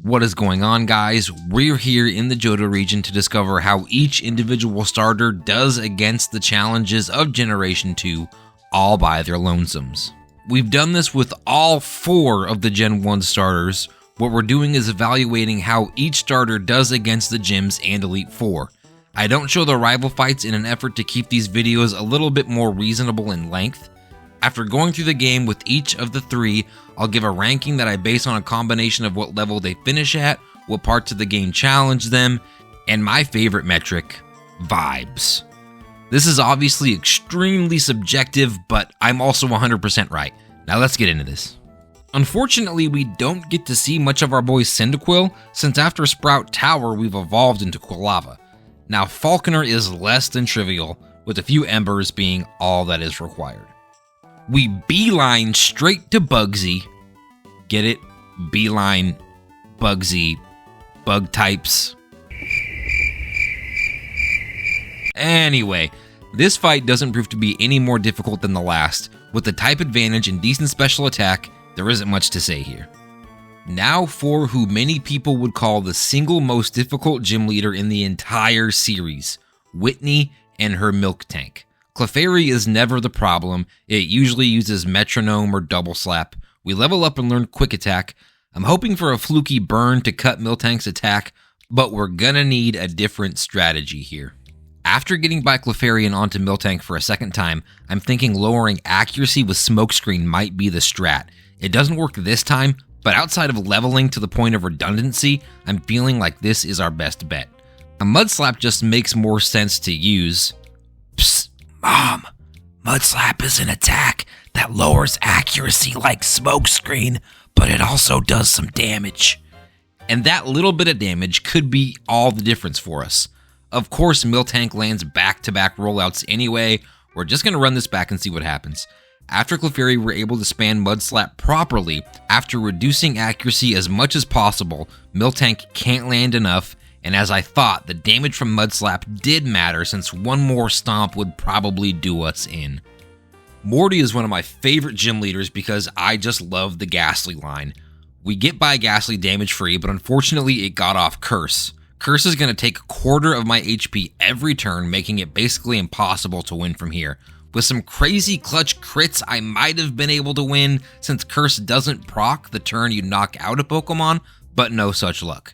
What is going on, guys? We're here in the Johto region to discover how each individual starter does against the challenges of Generation 2 all by their lonesomes. We've done this with all 4 of the Gen 1 starters. What we're doing is evaluating how each starter does against the gyms and Elite 4. I don't show the rival fights in an effort to keep these videos a little bit more reasonable in length. After going through the game with each of the 3, I'll give a ranking that I base on a combination of what level they finish at, what parts of the game challenge them, and my favorite metric, vibes. This is obviously extremely subjective, but I'm also 100% right. Now let's get into this. Unfortunately, we don't get to see much of our boy CYNDAQUIL, since after Sprout Tower we've evolved into Quilava. Now Falconer is less than trivial, with a few embers being all that is required. We beeline straight to Bugsy. Get it? Beeline, Bugsy, bug types. Anyway, this fight doesn't prove to be any more difficult than the last. With the type advantage and decent special attack, there isn't much to say here. Now for who many people would call the single most difficult gym leader in the entire series, Whitney and her Miltank. Clefairy is never the problem. It usually uses Metronome or Double Slap. We level up and learn Quick Attack. I'm hoping for a fluky burn to cut Miltank's attack, but we're gonna need a different strategy here. After getting by Clefairy and onto Miltank for a second time, I'm thinking lowering accuracy with Smokescreen might be the strat. It doesn't work this time, but outside of leveling to the point of redundancy, I'm feeling like this is our best bet. A Mud Slap just makes more sense to use. Psst, Mom, Mud Slap is an attack that lowers accuracy like Smokescreen, but it also does some damage. And that little bit of damage could be all the difference for us. Of course, Miltank lands back-to-back rollouts anyway. We're just going to run this back and see what happens. After Clefairy, we're able to spam Mud Slap properly. After reducing accuracy as much as possible, Miltank can't land enough, and as I thought, the damage from Mud Slap did matter since one more stomp would probably do us in. Morty is one of my favorite gym leaders because I just love the Ghastly line. We get by Ghastly damage-free, but unfortunately it got off Curse. Curse is going to take a quarter of my HP every turn, making it basically impossible to win from here. With some crazy clutch crits, I might have been able to win since Curse doesn't proc the turn you knock out a Pokemon, but no such luck.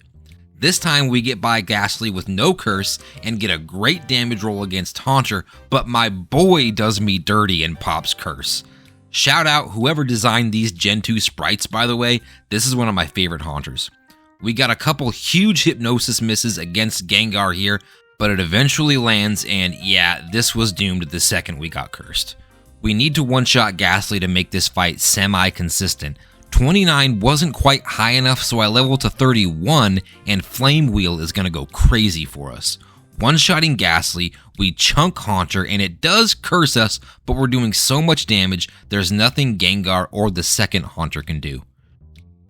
This time we get by Ghastly with no Curse and get a great damage roll against Haunter, but my boy does me dirty and pops Curse. Shout out whoever designed these Gen 2 sprites, by the way. This is one of my favorite Haunters. We got a couple huge Hypnosis misses against Gengar here, but it eventually lands, and yeah, this was doomed the second we got cursed. We need to one-shot Ghastly to make this fight semi-consistent. 29 wasn't quite high enough, so I leveled to 31, and Flame Wheel is going to go crazy for us. One-shotting Ghastly, we chunk Haunter, and it does curse us, but we're doing so much damage, there's nothing Gengar or the second Haunter can do.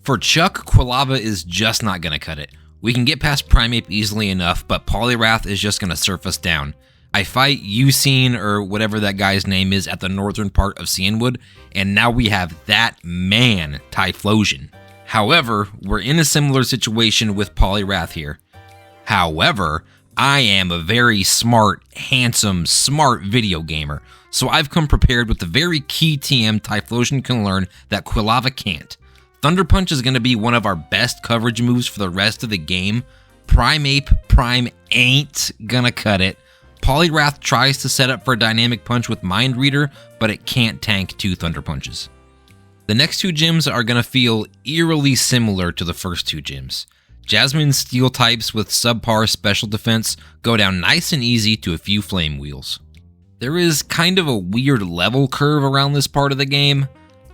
For Chuck, Quilava is just not going to cut it. We can get past Primeape easily enough, but Poliwrath is just going to surf us down. I fight Ucene, or whatever that guy's name is, at the northern part of Cianwood, and now we have that man, Typhlosion. However, we're in a similar situation with Poliwrath here. However, I am a very smart, handsome, smart video gamer, so I've come prepared with the very key TM Typhlosion can learn that Quilava can't. Thunder Punch is going to be one of our best coverage moves for the rest of the game. Primeape Prime ain't gonna cut it. Poliwrath tries to set up for a Dynamic Punch with Mind Reader, but it can't tank 2 Thunder Punches. The next 2 gyms are going to feel eerily similar to the first 2 gyms. Jasmine's Steel types with subpar special defense go down nice and easy to a few Flame Wheels. There is kind of a weird level curve around this part of the game.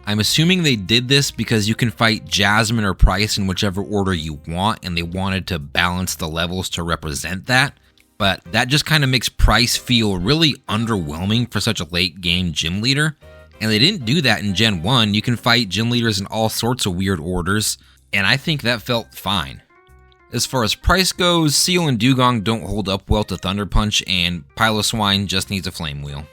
I'm assuming they did this because you can fight Jasmine or Pryce in whichever order you want, and they wanted to balance the levels to represent that. But that just kind of makes Pryce feel really underwhelming for such a late game gym leader. And they didn't do that in Gen 1. You can fight gym leaders in all sorts of weird orders, and I think that felt fine. As far as Pryce goes, Seal and Dugong don't hold up well to Thunder Punch, and Piloswine just needs a Flame Wheel.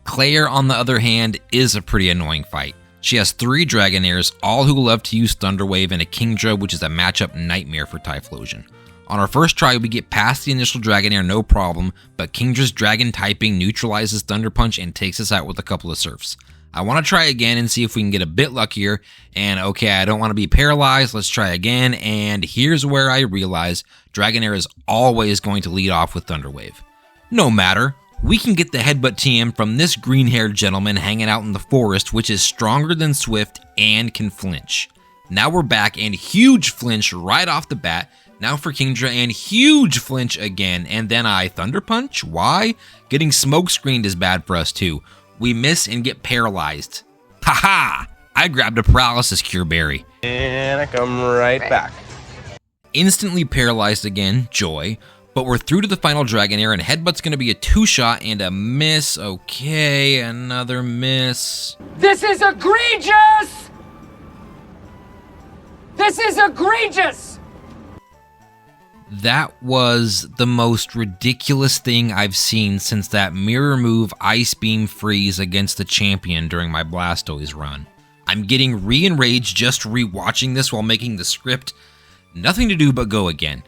Clair, on the other hand, is a pretty annoying fight. She has 3 Dragonairs, all who love to use Thunder Wave, and a Kingdra, which is a matchup nightmare for Typhlosion. On our first try, we get past the initial Dragonair no problem, but Kingdra's Dragon typing neutralizes Thunder Punch and takes us out with a couple of Surfs. I want to try again and see if we can get a bit luckier, and okay, I don't want to be paralyzed, let's try again, and here's where I realize Dragonair is always going to lead off with Thunder Wave. No matter, we can get the Headbutt TM from this green-haired gentleman hanging out in the forest, which is stronger than Swift and can flinch. Now we're back, and huge flinch right off the bat. Now for Kingdra, and huge flinch again, and then I Thunder Punch? Why? Getting smoke screened is bad for us too. We miss and get paralyzed. Haha! I grabbed a paralysis cure berry. And I come right back. Instantly paralyzed again, joy. But we're through to the final Dragonair, and Headbutt's gonna be a 2-shot and a miss. Okay, another miss. This is egregious! This is egregious! That was the most ridiculous thing I've seen since that mirror move Ice Beam Freeze against the champion during my Blastoise run. I'm getting re-enraged just re-watching this while making the script. Nothing to do but go again.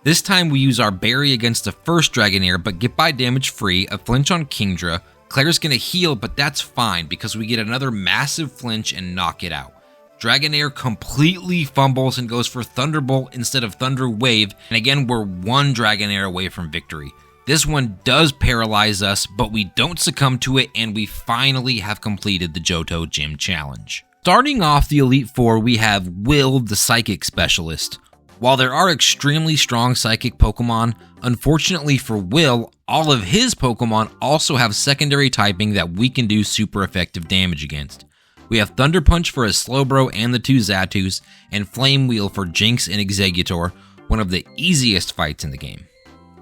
This time we use our berry against the first Dragonair but get by damage free, a flinch on Kingdra. Clair's gonna heal, but that's fine because we get another massive flinch and knock it out. Dragonair completely fumbles and goes for Thunderbolt instead of Thunder Wave, and again we're 1 Dragonair away from victory. This one does paralyze us, but we don't succumb to it, and we finally have completed the Johto Gym Challenge. Starting off the Elite Four, we have Will, the Psychic Specialist. While there are extremely strong Psychic Pokemon, unfortunately for Will, all of his Pokemon also have secondary typing that we can do super effective damage against. We have Thunder Punch for his Slowbro and the 2 Zatus, and Flame Wheel for Jinx and Exeggutor, one of the easiest fights in the game.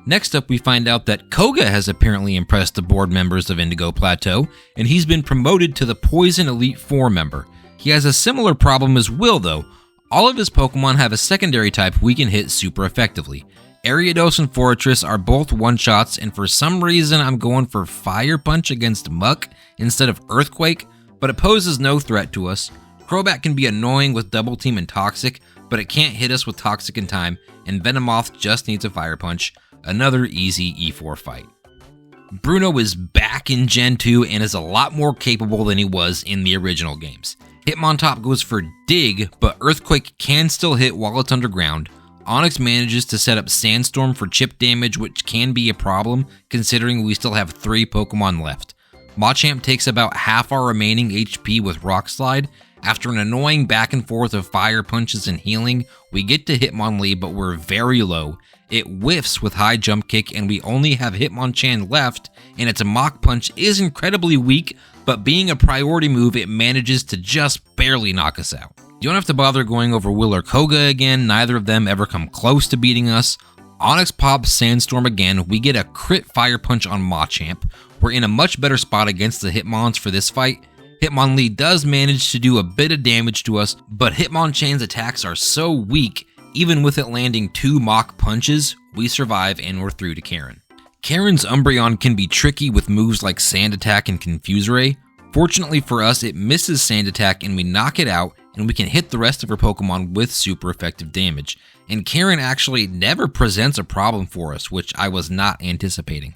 Next up, we find out that Koga has apparently impressed the board members of Indigo Plateau, and he's been promoted to the Poison Elite Four member. He has a similar problem as Will though. All of his Pokemon have a secondary type we can hit super effectively. Ariados and Forretress are both one-shots, and for some reason I'm going for Fire Punch against Muck instead of Earthquake, but it poses no threat to us. Crobat can be annoying with Double Team and Toxic, but it can't hit us with Toxic in time, and Venomoth just needs a Fire Punch. Another easy E4 fight. Bruno is back in Gen 2 and is a lot more capable than he was in the original games. Hitmontop goes for Dig, but Earthquake can still hit while it's underground. Onix manages to set up Sandstorm for chip damage, which can be a problem considering we still have 3 Pokemon left. Machamp takes about half our remaining HP with Rock Slide. After an annoying back and forth of Fire Punches and healing, we get to Hitmonlee, but we're very low. It whiffs with high jump kick, and we only have Hitmonchan left, and its Mach Punch is incredibly weak, but being a priority move, it manages to just barely knock us out. You don't have to bother going over Will or Koga again, neither of them ever come close to beating us. Onix pops Sandstorm again, we get a crit Fire Punch on Machamp. We're in a much better spot against the Hitmons for this fight. Hitmonlee does manage to do a bit of damage to us, but Hitmonchan's attacks are so weak, even with it landing 2 Mach Punches, we survive and we're through to Karen. Karen's Umbreon can be tricky with moves like Sand Attack and Confuse Ray. Fortunately for us, it misses Sand Attack and we knock it out, and we can hit the rest of her Pokemon with super effective damage. And Karen actually never presents a problem for us, which I was not anticipating.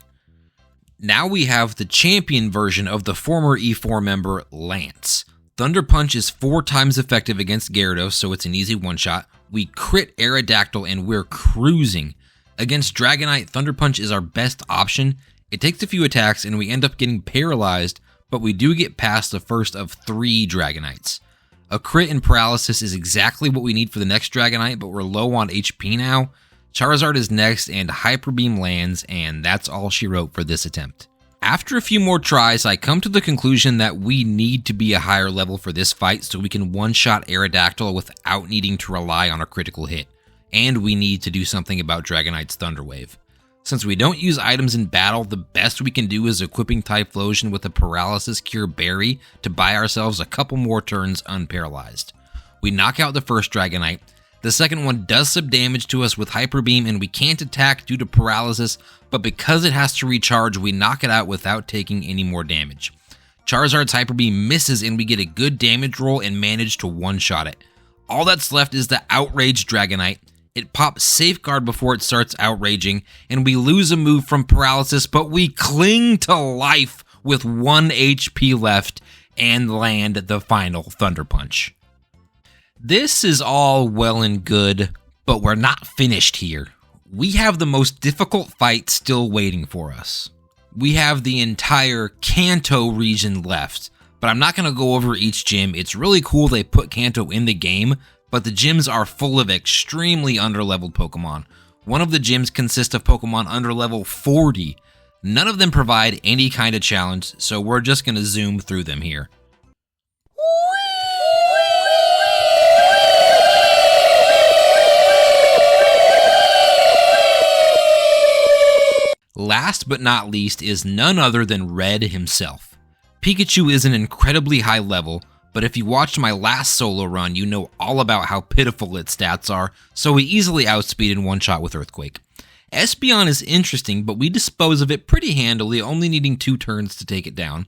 Now we have the champion version of the former E4 member, Lance. Thunder Punch is 4 times effective against Gyarados, so it's an easy one-shot. We crit Aerodactyl and we're cruising. Against Dragonite, Thunder Punch is our best option. It takes a few attacks and we end up getting paralyzed, but we do get past the first of 3 Dragonites. A crit and paralysis is exactly what we need for the next Dragonite, but we're low on HP now. Charizard is next, and Hyper Beam lands, and that's all she wrote for this attempt. After a few more tries, I come to the conclusion that we need to be a higher level for this fight so we can one-shot Aerodactyl without needing to rely on a critical hit. And we need to do something about Dragonite's Thunder Wave. Since we don't use items in battle, the best we can do is equipping Typhlosion with a Paralysis Cure Berry to buy ourselves a couple more turns unparalyzed. We knock out the first Dragonite. The second one does some damage to us with Hyper Beam, and we can't attack due to paralysis, but because it has to recharge, we knock it out without taking any more damage. Charizard's Hyper Beam misses and we get a good damage roll and manage to one-shot it. All that's left is the Outraged Dragonite. It pops Safeguard before it starts outraging, and we lose a move from Paralysis, but we cling to life with 1 HP left and land the final Thunder Punch. This is all well and good, but we're not finished here. We have the most difficult fight still waiting for us. We have the entire Kanto region left, but I'm not going to go over each gym. It's really cool they put Kanto in the game, but the gyms are full of extremely underleveled Pokemon. One of the gyms consists of Pokemon under level 40. None of them provide any kind of challenge, so we're just going to zoom through them here. Last but not least is none other than Red himself. Pikachu is an incredibly high level, but if you watched my last solo run, you know all about how pitiful its stats are, so we easily outspeeded one shot with Earthquake. Espeon is interesting, but we dispose of it pretty handily, only needing 2 turns to take it down.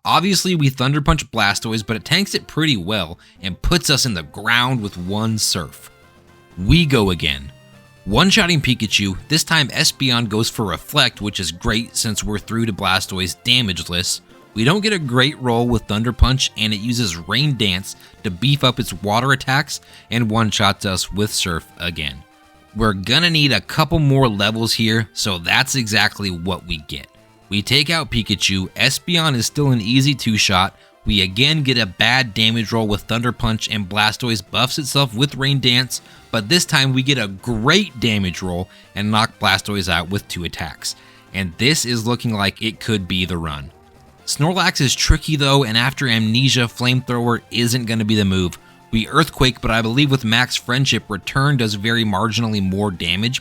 Obviously, we Thunder Punch Blastoise, but it tanks it pretty well and puts us in the ground with 1 Surf. We go again. One-shotting Pikachu, this time Espeon goes for Reflect, which is great since we're through to Blastoise damageless. We don't get a great roll with Thunder Punch, and it uses Rain Dance to beef up its water attacks and one-shots us with Surf again. We're gonna need a couple more levels here, so that's exactly what we get. We take out Pikachu, Espeon is still an easy 2-shot, we again get a bad damage roll with Thunder Punch and Blastoise buffs itself with Rain Dance, but this time we get a great damage roll and knock Blastoise out with 2 attacks. And this is looking like it could be the run. Snorlax is tricky though, and after Amnesia, Flamethrower isn't going to be the move. We Earthquake, but I believe with Max Friendship, Return does very marginally more damage.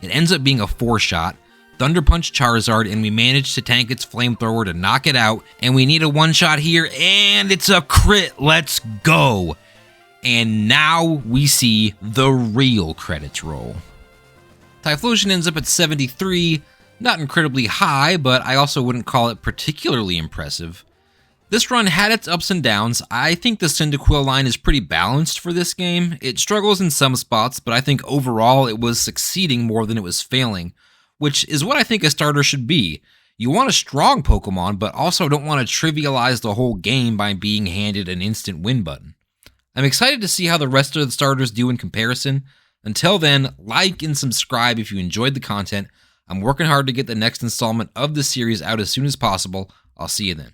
It ends up being a 4-shot. Thunder Punch Charizard, and we manage to tank its Flamethrower to knock it out, and we need a 1-shot here, and it's a crit. Let's go! And now we see the real credits roll. Typhlosion ends up at 73. Not incredibly high, but I also wouldn't call it particularly impressive. This run had its ups and downs. I think the Cyndaquil line is pretty balanced for this game. It struggles in some spots, but I think overall it was succeeding more than it was failing, which is what I think a starter should be. You want a strong Pokemon, but also don't want to trivialize the whole game by being handed an instant win button. I'm excited to see how the rest of the starters do in comparison. Until then, like and subscribe if you enjoyed the content. I'm working hard to get the next installment of this series out as soon as possible. I'll see you then.